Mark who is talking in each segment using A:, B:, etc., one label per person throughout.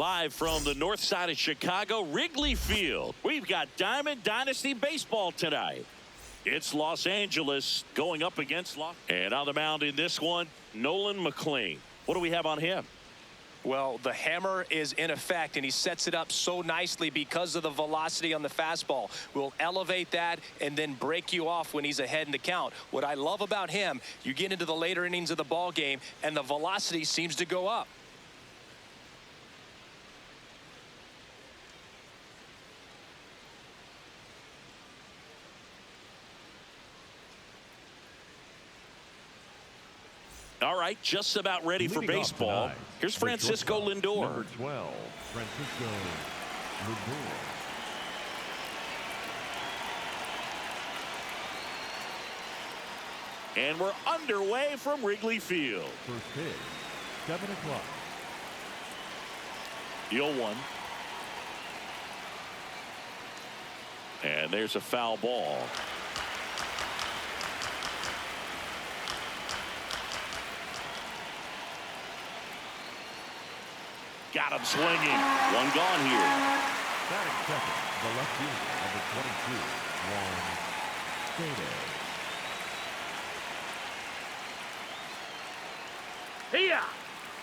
A: Live from the north side of Chicago, Wrigley Field. We've got Diamond Dynasty Baseball tonight. It's Los Angeles going up against And on the mound in this one, Nolan McLean. What do we have on him?
B: Well, the hammer is in effect, and he sets it up so nicely because of the velocity on the fastball. Will elevate that and then break you off when he's ahead in the count. What I love about him, you get into the later innings of the ball game, and the velocity seems to go up.
A: All right, just about ready for baseball.
C: Tonight,
A: Here's Francisco Lindor.
C: Number 12, Francisco Lindor.
A: And we're underway from Wrigley Field.
C: First pitch, 7 o'clock.
A: The 0-1. And there's a foul ball. Got him swinging. One gone here.
C: Batting second, the left fielder, number 22, Juan Soto.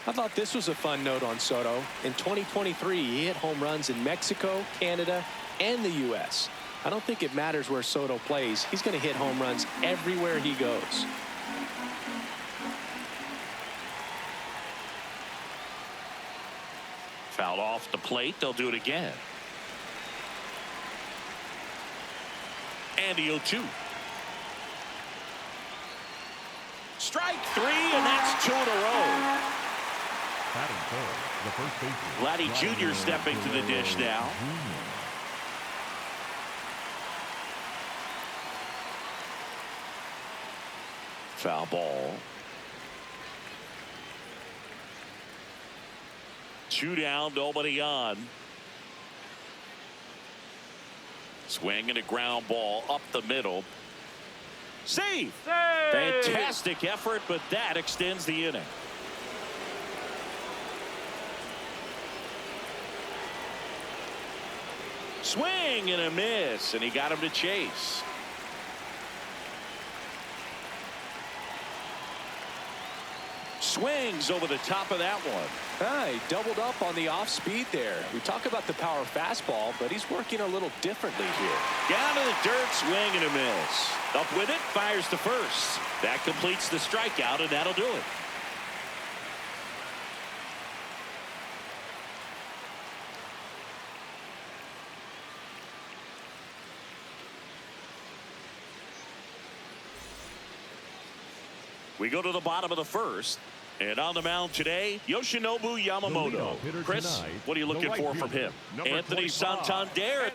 B: I thought this was a fun note on Soto. In 2023, he hit home runs in Mexico, Canada, and the U.S. I don't think it matters where Soto plays. He's going to hit home runs everywhere he goes.
A: Fouled off the plate. They'll do it again. And the 0-2. Strike 3, and that's 2 in a row.
C: Batting third, the first baseman,
A: Vladdy Jr. stepping to the dish now. Foul ball. 2 down, nobody on. Swing and a ground ball up the middle. Save! Fantastic effort, but that extends the inning. Swing and a miss, and he got him to chase. Swings over the top of that one.
B: He doubled up on the off speed there. We talk about the power fastball, but he's working a little differently here.
A: Down to the dirt, swing and a miss. Up with it, fires to first. That completes the strikeout, and that'll do it. We go to the bottom of the first. And on the mound today, Yoshinobu Yamamoto. Chris,
C: tonight,
A: what are you looking for from him? Anthony
C: 25.
A: Santander.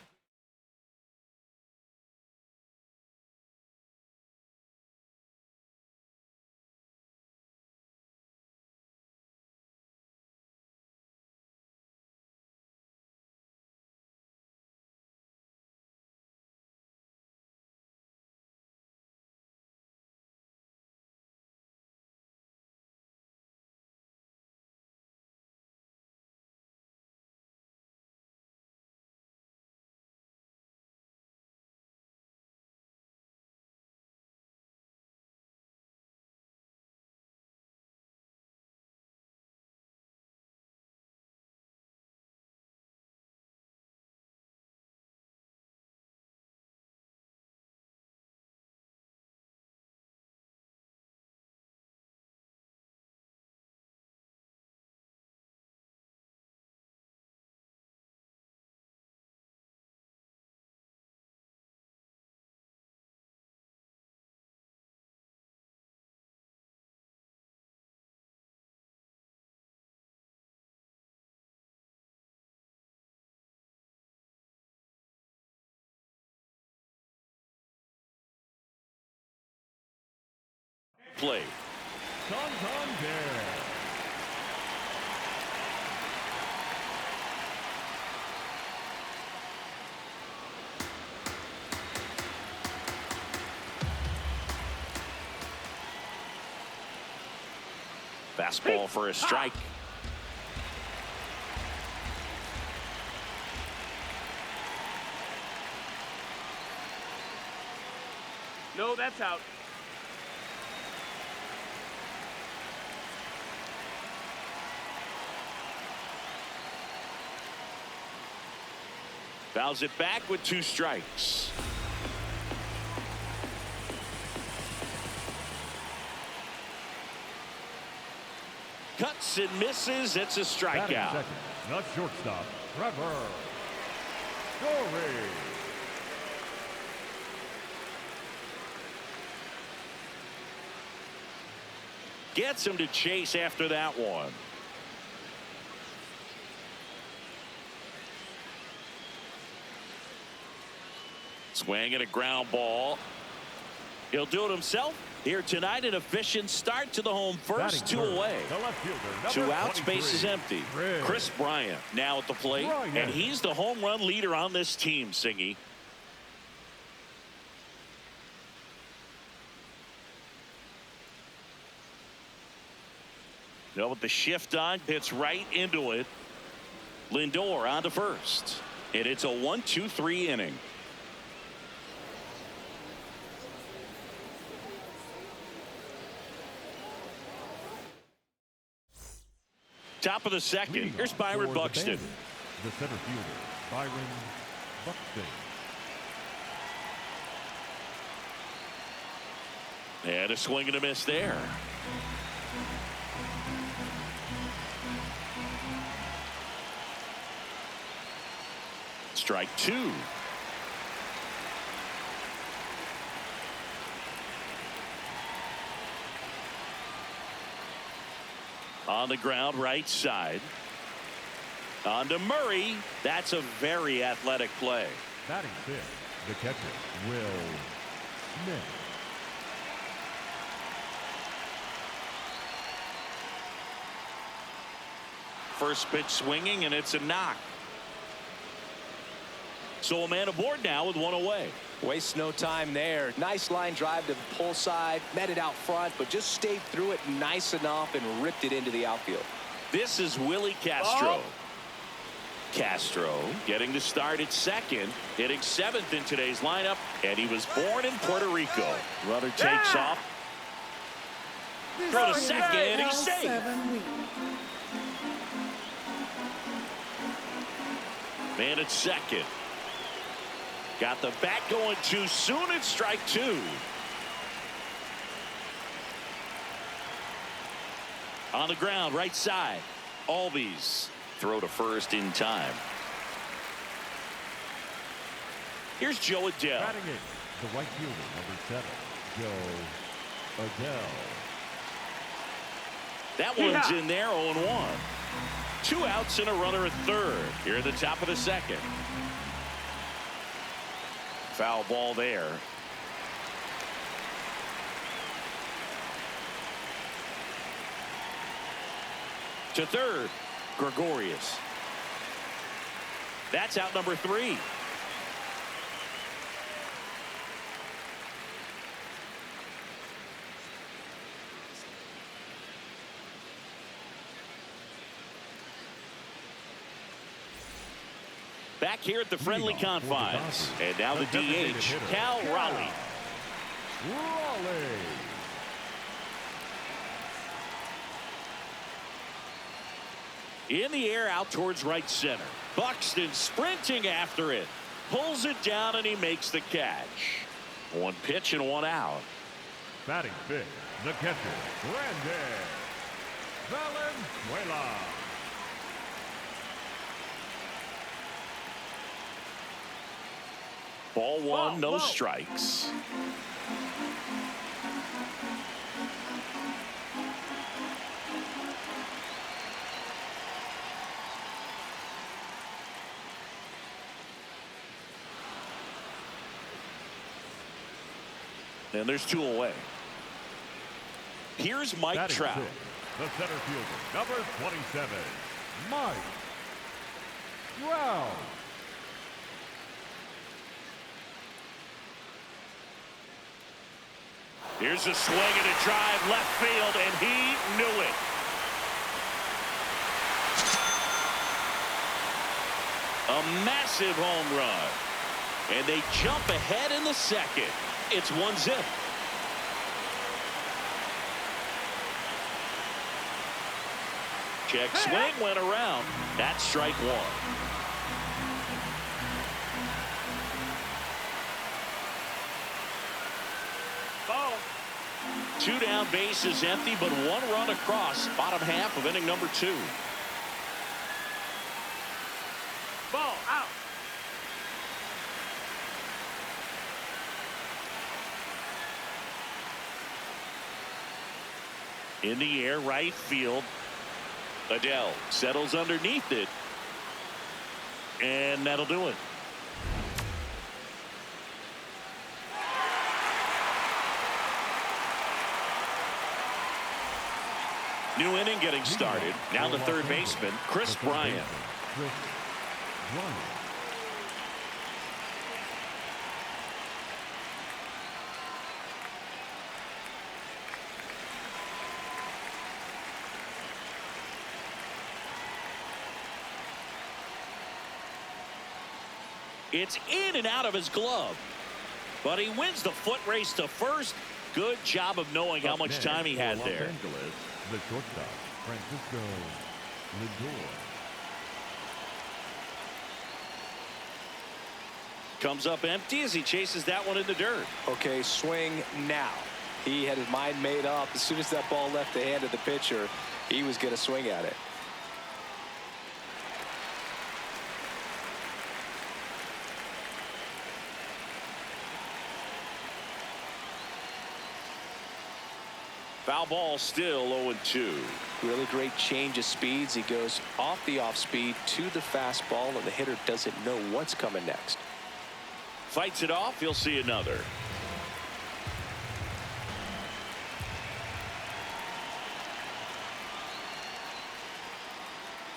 A: Play.
C: Santander.
A: Fastball for a strike.
D: No, that's out.
A: Fouls it back with 2 strikes. Cuts and misses. It's a
C: Batting
A: strikeout.
C: second, the shortstop, Trevor Story.
A: Gets him to chase after that one. Swing and a ground ball. He'll do it himself here tonight. An efficient start to the home first.
C: Batting
A: 2
C: third,
A: away.
C: the left fielder,
A: 2 outs,
C: 23,
A: base is empty. Chris Bryant now at the plate. And he's the home run leader on this team, Singy. Now with the shift on, hits right into it. Lindor on to first. And it's a 1-2-3 inning. Top of the second.
C: Leading
A: Here's
C: off
A: Byron
C: for
A: Buxton.
C: the Bandits, the center fielder, Byron Buxton.
A: And a swing and a miss there. Strike 2. On the ground, right side. On to Murray. That's a very athletic play.
C: Batting fifth, the catcher, Will Smith.
A: First pitch swinging, and it's a knock. So a man aboard now with 1 away.
B: Waste no time there. Nice line drive to the pull side. Met it out front, but just stayed through it nice enough and ripped it into the outfield.
A: This is Willie Castro. Castro getting the start at second, hitting 7th in today's lineup, and he was born in Puerto Rico. Runner takes off. Throw to second, and he's safe. Man at second. Got the bat going too soon. It's strike 2. On the ground, right side. Albies throw to first in time. Here's Joe Adele.
C: Batting eighth, the right fielder, number 7, Joe Adele.
A: That one's in there, 0-1. 2 outs and a runner at third. Here at the top of the second. Foul ball there. To third, Gregorius. That's out number 3. Back here at the friendly confines. And now the DH, Cal Raleigh. In the air out towards right center. Buxton sprinting after it. Pulls it down and he makes the catch. 1 pitch and 1 out.
C: Batting fifth, the catcher, Brandon Valenzuela.
A: Ball 1, no strikes. And there's 2 away. Here's Mike
C: Batting
A: Trout.
C: sixth, the center fielder, number 27, Mike Trout.
A: Here's a swing and a drive left field, and he knew it. A massive home run. And they jump ahead in the second. It's 1-0. Check swing went around. That's strike one.
D: Ball.
A: 2 down, bases empty, but 1 run across. Bottom half of inning number 2.
D: Ball out.
A: In the air, right field. Adele settles underneath it. And that'll do it. New inning getting started. Now the third baseman, Chris Bryant.
C: Chris Bryant.
A: It's in and out of his glove. But he wins the foot race to first. Good job of knowing how much time he had there.
C: Los Angeles, the shortstop, Francisco Lindor.
A: Comes up empty as he chases that one in the dirt.
B: Okay, swing now. He had his mind made up. As soon as that ball left the hand of the pitcher, he was going to swing at it.
A: Foul ball, still 0-2.
B: Really great change of speeds. He goes off the off speed to the fastball, and the hitter doesn't know what's coming next.
A: Fights it off. He'll see another.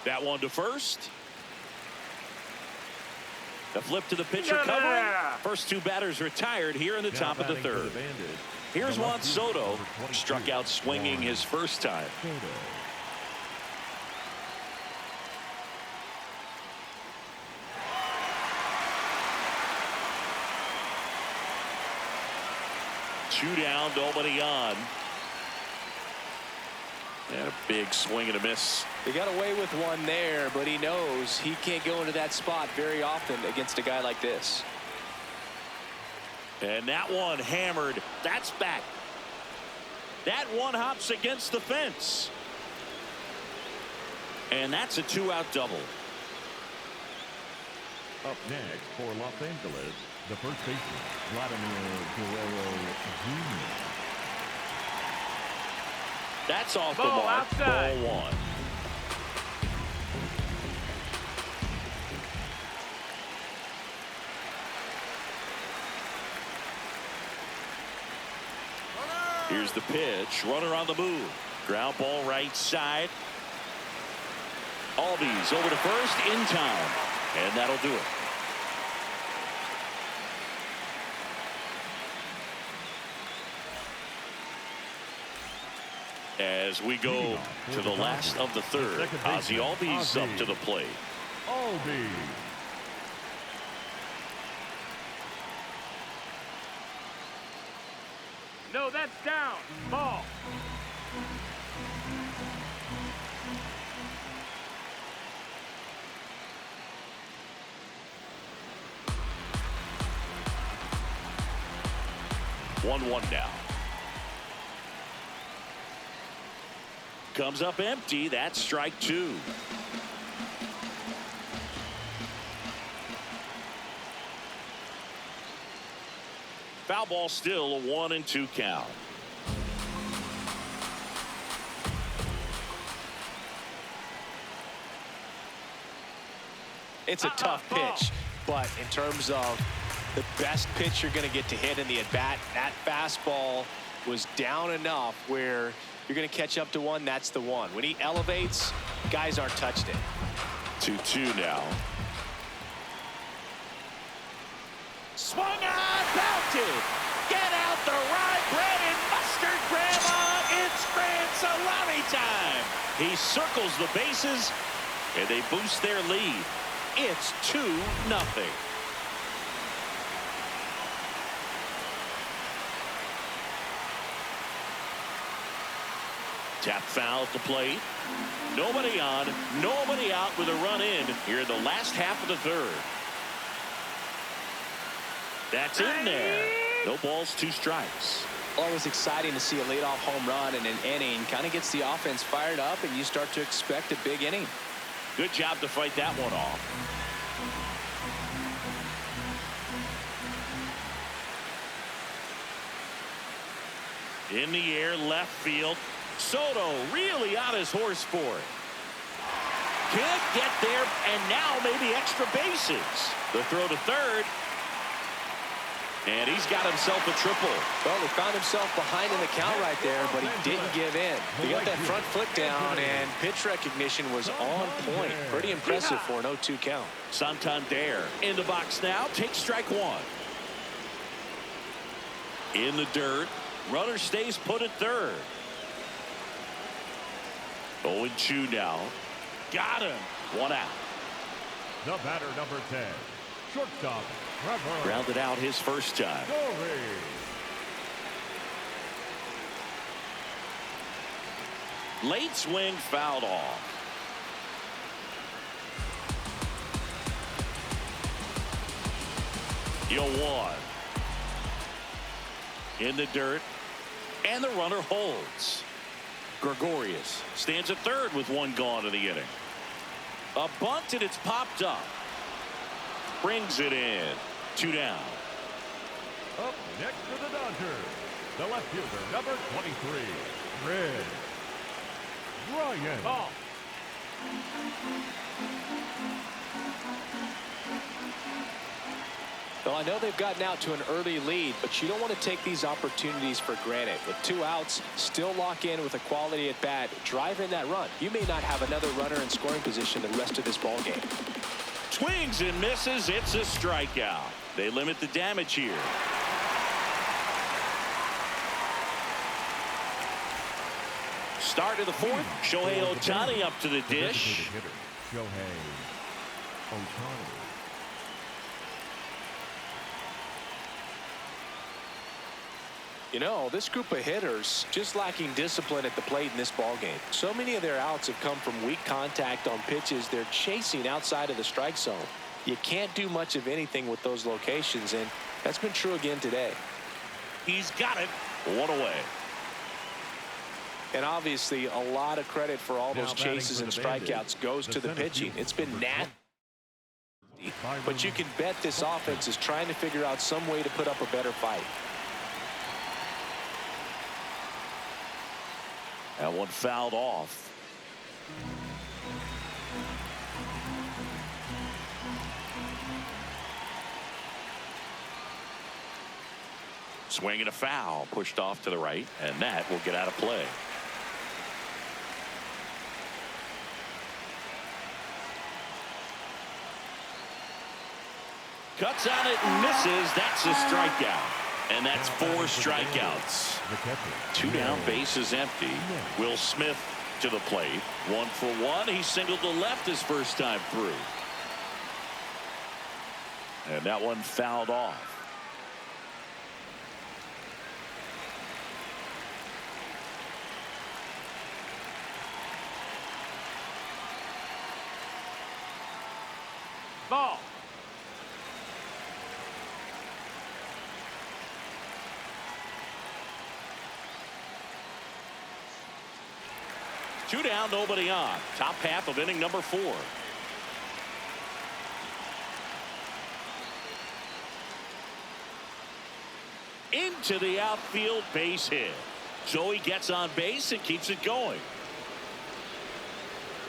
A: That one to first. The flip to the pitcher covering. First 2 batters retired here in the top of the third. Here's Juan Soto. Struck out swinging his first time. Two down, nobody on. And a big swing and a miss.
B: He got away with one there, but he knows he can't go into that spot very often against a guy like this.
A: And that one hammered. That's back. That one hops against the fence. And that's a 2-out double.
C: Up next for Los Angeles, the first baseman, Vladimir Guerrero Jr.
A: That's off the
D: Ball
A: mark.
D: outside.
A: Ball 1. Here's the pitch. Runner on the move. Ground ball right side. Albies over to first in time. And that'll do it. As we go to the last of the third, Ozzie Albies up to the plate.
C: Albies.
D: No, that's down. Ball.
A: One now. Comes up empty. That's strike 2. Foul ball, still a 1-2 count.
B: It's a tough pitch, but in terms of the best pitch you're going to get to hit in the at-bat, that fastball was down enough where you're going to catch up to one. That's the one. When he elevates, guys aren't touched it.
A: 2-2 now. Swung on, belted. Get out the rye bread and mustard, Grandma. It's grand salami time. He circles the bases, and they boost their lead. It's 2-0. Tap foul at the plate. Nobody on, nobody out with a run in here in the last half of the third. That's in there. No balls, 2 strikes.
B: Always exciting to see a leadoff home run in an inning. Kind of gets the offense fired up, and you start to expect a big inning.
A: Good job to fight that one off. In the air, left field. Soto really on his horse for it. Can't get there, and now maybe extra bases. The throw to third. And he's got himself a triple.
B: Well, he found himself behind in the count right there, but he didn't give in. He got that front foot down, and pitch recognition was on point. Pretty impressive for an 0-2 count.
A: Santander in the box now. Takes strike 1. In the dirt. Runner stays put at third. 0-2 now. Got him. 1 out.
C: The batter, number 10, shortstop, Trevor.
A: Grounded out his first time. Late swing fouled off. Yo, 1. In the dirt. And the runner holds. Gregorius stands at third with 1 gone in the inning. A bunt, and it's popped up. Brings it in. 2 down.
C: Up next for the Dodgers, the left fielder, number 23, Red Ryan.
D: Ball.
B: Well, I know they've gotten out to an early lead, but you don't want to take these opportunities for granted. With 2 outs, still lock in with a quality at bat, drive in that run. You may not have another runner in scoring position the rest of this ball game.
A: Swings and misses. It's a strikeout. They limit the damage here. Start of the 4th. Shohei Ohtani up to the dish.
C: Hitter, Shohei Ohtani.
B: You know, this group of hitters just lacking discipline at the plate in this ball game. So many of their outs have come from weak contact on pitches they're chasing outside of the strike zone. You can't do much of anything with those locations, and that's been true again today.
A: He's got it. 1 away.
B: And obviously, a lot of credit for all those chases and strikeouts goes to the pitching. It's been nasty. But you can bet this offense is trying to figure out some way to put up a better fight.
A: That one fouled off. Swing and a foul, pushed off to the right, and that will get out of play. Cuts on it and misses. That's a strikeout. And that's 4 strikeouts. 2 down, bases empty. Will Smith to the plate. 1 for 1. He singled to left his first time through. And that one fouled off.
D: Ball.
A: Two down, nobody on. Top half of inning number 4. Into the outfield, base hit. Joey gets on base and keeps it going.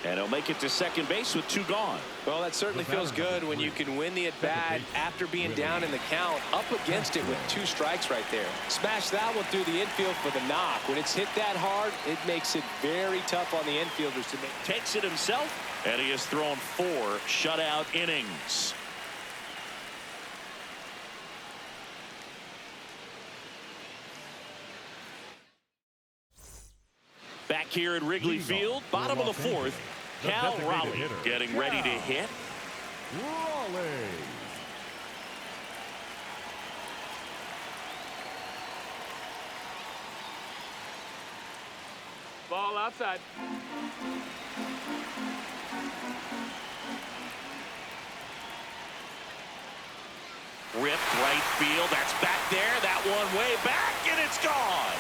A: And he'll make it to second base with 2 gone.
B: Well, that certainly feels good when you can win the at-bat after being down in the count, up against it with 2 strikes right there. Smash that one through the infield for the knock. When it's hit that hard, it makes it very tough on the infielders to make.
A: Takes it himself, and he has thrown 4 shutout innings. Back here at Wrigley Field, bottom of the 4th, Cal Raleigh getting ready to hit.
C: Raleigh.
D: Ball outside.
A: Ripped right field. That's back there. That one way back, and it's gone.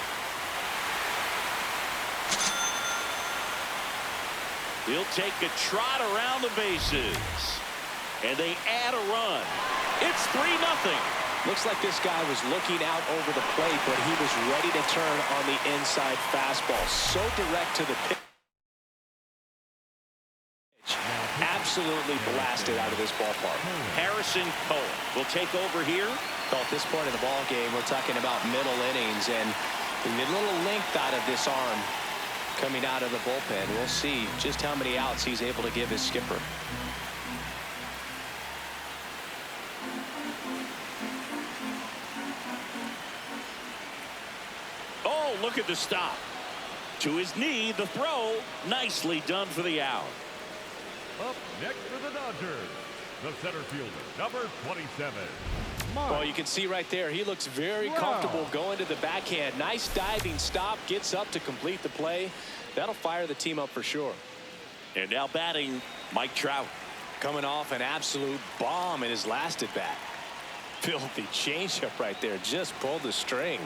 A: He'll take a trot around the bases. And they add a run. It's 3-0.
B: Looks like this guy was looking out over the plate, but he was ready to turn on the inside fastball. So direct to the pitch. Absolutely blasted out of this ballpark.
A: Harrison Cole will take over here.
B: So at this point in the ball game, we're talking about middle innings, and a little length out of this arm coming out of the bullpen. We'll see just how many outs he's able to give his skipper.
A: Oh, look at the stop. To his knee, the throw. Nicely done for the out.
C: Up next for the Dodgers, the center fielder, number 27.
B: Well, you can see right there, he looks very comfortable going to the backhand. Nice diving stop, gets up to complete the play. That'll fire the team up for sure.
A: And now batting, Mike Trout.
B: Coming off an absolute bomb in his last at bat. Filthy changeup right there, just pulled the string.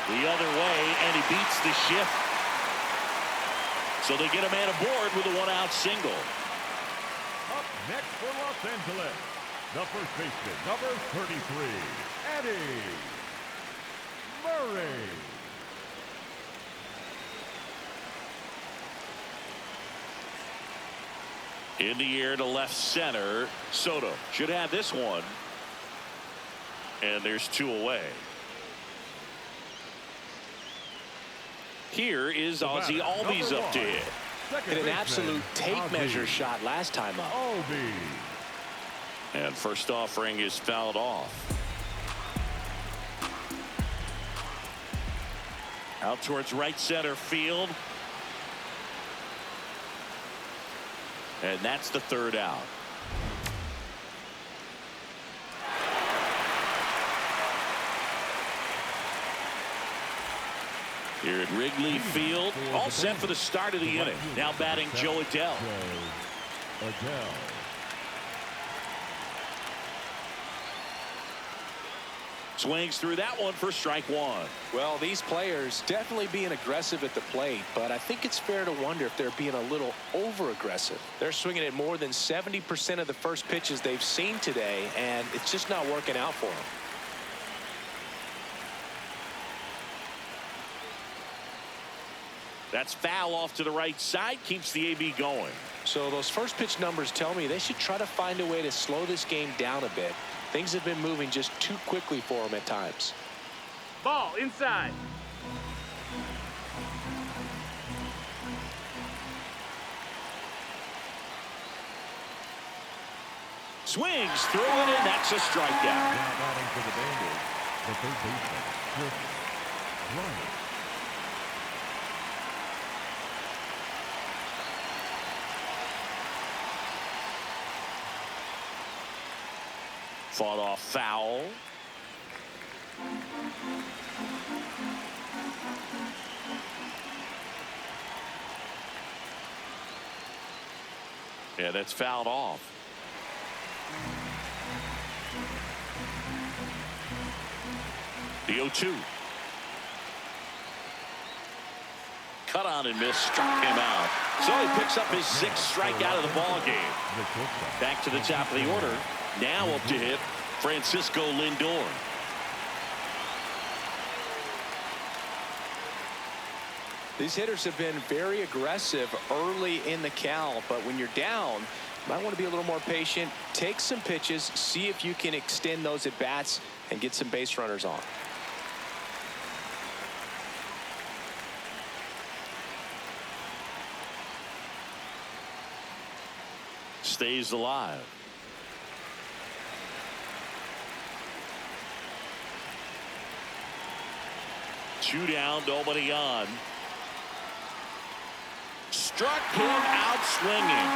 A: The other way, and he beats the shift. So they get a man aboard with a one-out single.
C: Up next for Los Angeles, the first baseman, number 33, Eddie Murray.
A: In the air to left center. Soto should have this one. And there's 2 away. Here is Ozzie Albies up to hit.
B: Hit an absolute tape measure shot last time up.
A: And first offering is fouled off. Out towards right center field. And that's the 3rd out. Here at Wrigley Field, all set for the start of the inning. Now batting Joe Adell. Swings through that one for strike 1.
B: Well, these players definitely being aggressive at the plate, but I think it's fair to wonder if they're being a little over-aggressive. They're swinging at more than 70% of the first pitches they've seen today, and it's just not working out for them.
A: That's foul off to the right side, keeps the AB going.
B: So those first pitch numbers tell me they should try to find a way to slow this game down a bit. Things have been moving just too quickly for them at times.
D: Ball inside.
A: Swings through it, and that's a strikeout.
C: Now batting for the Bengals, the third baseman, Chris Bryant.
A: Fought off foul. Yeah, that's fouled off. The 0-2. Cut on and miss, struck him out. So he picks up his 6th strikeout of the ball game. Back to the top of the order. Now up to hit Francisco Lindor.
B: These hitters have been very aggressive early in the count, but when you're down, you might want to be a little more patient, take some pitches, see if you can extend those at bats and get some base runners on.
A: Stays alive. Two down, nobody on. Struck him out swinging,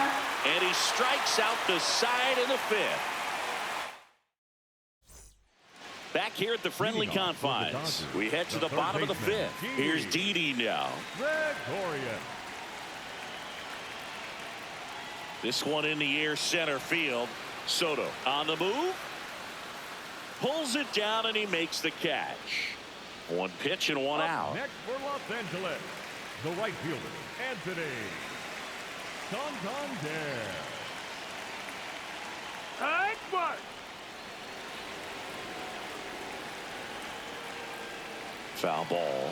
A: and he strikes out the side in the 5th. Back here at the friendly confines, we head to the bottom of the fifth. Here's Didi now.
C: Gregorius.
A: This one in the air center field. Soto on the move. Pulls it down and he makes the catch. One pitch and one out.
C: Next for Los Angeles, the right fielder, Anthony Santander.
D: High mark.
A: Foul ball.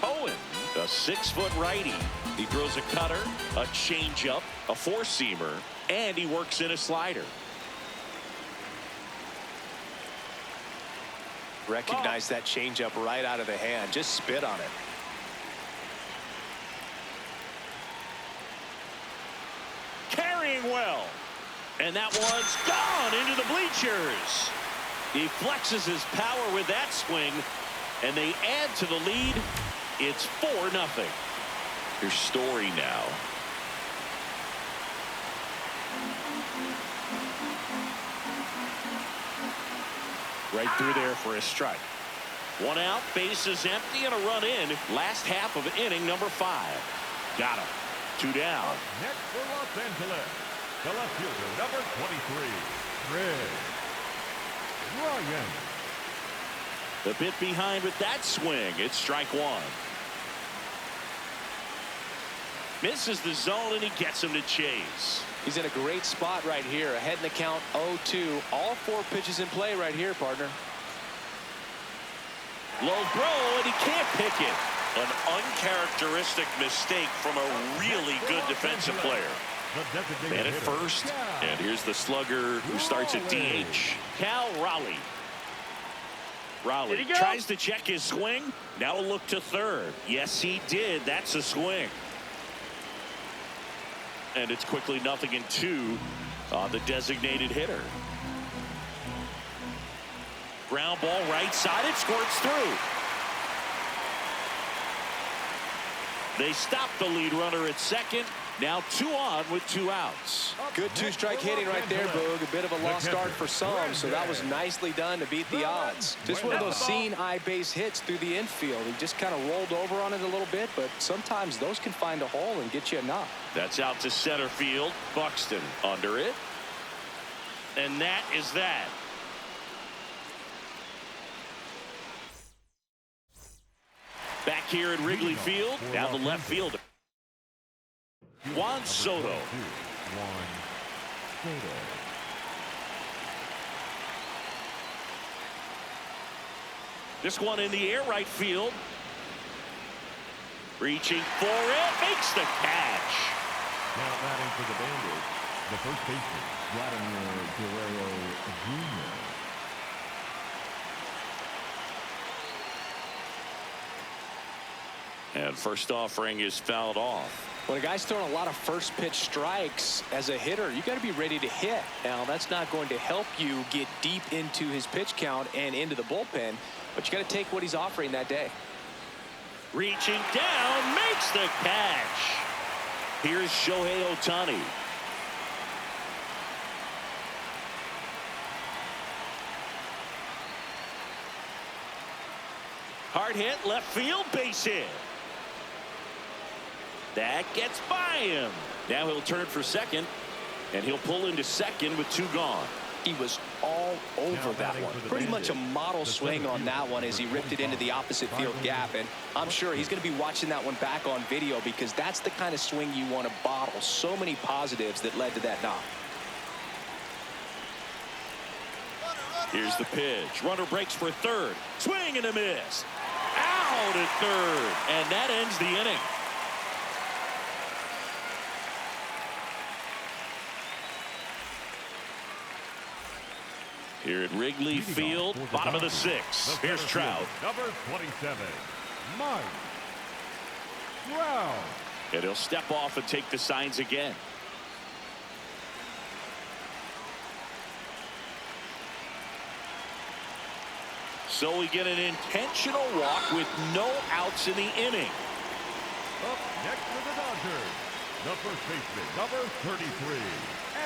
A: Cohen, a 6-foot righty. He throws a cutter, a changeup, a four-seamer, and he works in a slider.
B: Recognize that changeup right out of the hand. Just spit on it.
A: Carrying well. And that one's gone into the bleachers. He flexes his power with that swing, and they add to the lead. It's 4-0. Here's Story now. Right through there for a strike. One out, bases empty, and a run in. Last half of inning number 5. Got him. 2 down.
C: Next for Los Angeles, the left fielder, number 23, Ryan.
A: A bit behind with that swing. It's strike 1. Misses the zone, and he gets him to chase.
B: He's in a great spot right here. Ahead in the count 0-2. All 4 pitches in play right here, partner.
A: Low throw, and he can't pick it. An uncharacteristic mistake from a really good defensive player. Man at first, and here's the slugger who starts at DH. Cal Raleigh. Raleigh tries to check his swing. Now a look to third. Yes, he did. That's a swing. And it's quickly 0-2 on the designated hitter. Ground ball right side. It squirts through. They stop the lead runner at second. Now 2 on with 2 outs.
B: Good 2-strike hitting right there, Boog. A bit of a lost start for some, so that was nicely done to beat the odds. Just one of those seeing eye base hits through the infield. He just kind of rolled over on it a little bit, but sometimes those can find a hole and get you a knock.
A: That's out to center field. Buxton under it. And that is that. Back here at Wrigley Field, now the left fielder, Juan Soto. This one in the air right field. Reaching for it, makes the catch.
C: Now batting for the Bandits, the first baseman, Vladimir Guerrero Jr.
A: And first offering is fouled off.
B: When a guy's throwing a lot of first pitch strikes as a hitter, you got to be ready to hit. Now, that's not going to help you get deep into his pitch count and into the bullpen, but you got to take what he's offering that day.
A: Reaching down, makes the catch. Here's Shohei Ohtani. Hard hit, left field, base hit. That gets by him. Now he'll turn for second, and he'll pull into second with 2 gone.
B: He was all over that one. Pretty much a model swing on that one as he ripped it into the opposite field gap. And I'm sure he's going to be watching that one back on video because that's the kind of swing you want to bottle. So many positives that led to that knock.
A: Here's the pitch. Runner breaks for third. Swing and a miss. Out at third. And that ends the inning. Here at Wrigley Field, bottom of the 6th. Here's Trout.
C: Number 27, Mike Trout.
A: And he'll step off and take the signs again. So we get an intentional walk with no outs in the inning.
C: Up next for the Dodgers, the first baseman, number 33,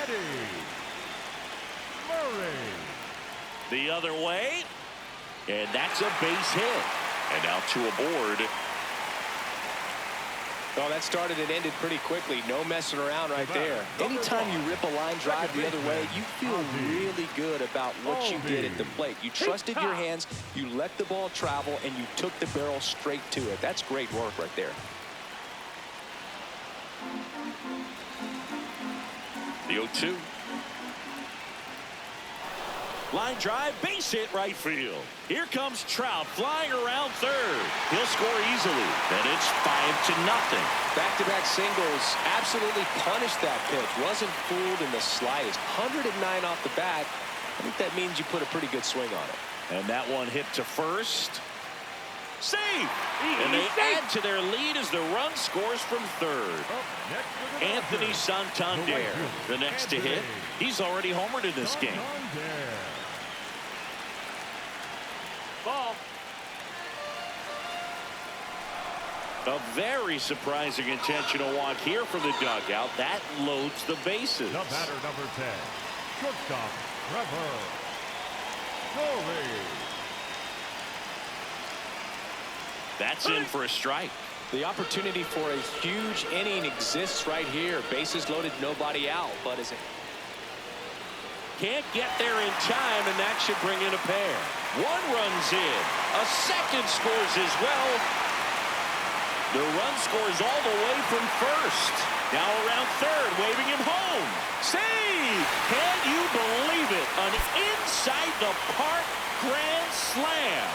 C: Eddie Murray.
A: The other way, And that's a base hit. And now two aboard.
B: Oh, that started and ended pretty quickly. No messing around right there. Anytime you rip a line drive the other way, you feel really good about what you did at the plate. You trusted your hands, you let the ball travel, and you took the barrel straight to it. That's great work right there.
A: The 0-2. Line drive, base hit right field. Here comes Trout flying around third. He'll score easily. Then it's 5-0.
B: Back-to-back singles absolutely punished that pitch. Wasn't fooled in the slightest. 109 off the bat. I think that means you put a pretty good swing on it.
A: And that one hit to first. Save! And they add to their lead as the run scores from third. Anthony Santander, the next to hit. He's already homered in this game.
D: Ball.
A: A very surprising intentional walk here from the dugout. That loads the bases.
C: The batter, number 10, shortstop, Trevor Story.
A: That's in for a strike.
B: The opportunity for a huge inning exists right here. Bases loaded, nobody out. But is it?
A: Can't get there in time, and that should bring in a pair. One runs in. A second scores as well. The run scores all the way from first. Now around third, waving him home. Save! Can you believe it? An inside the park grand slam.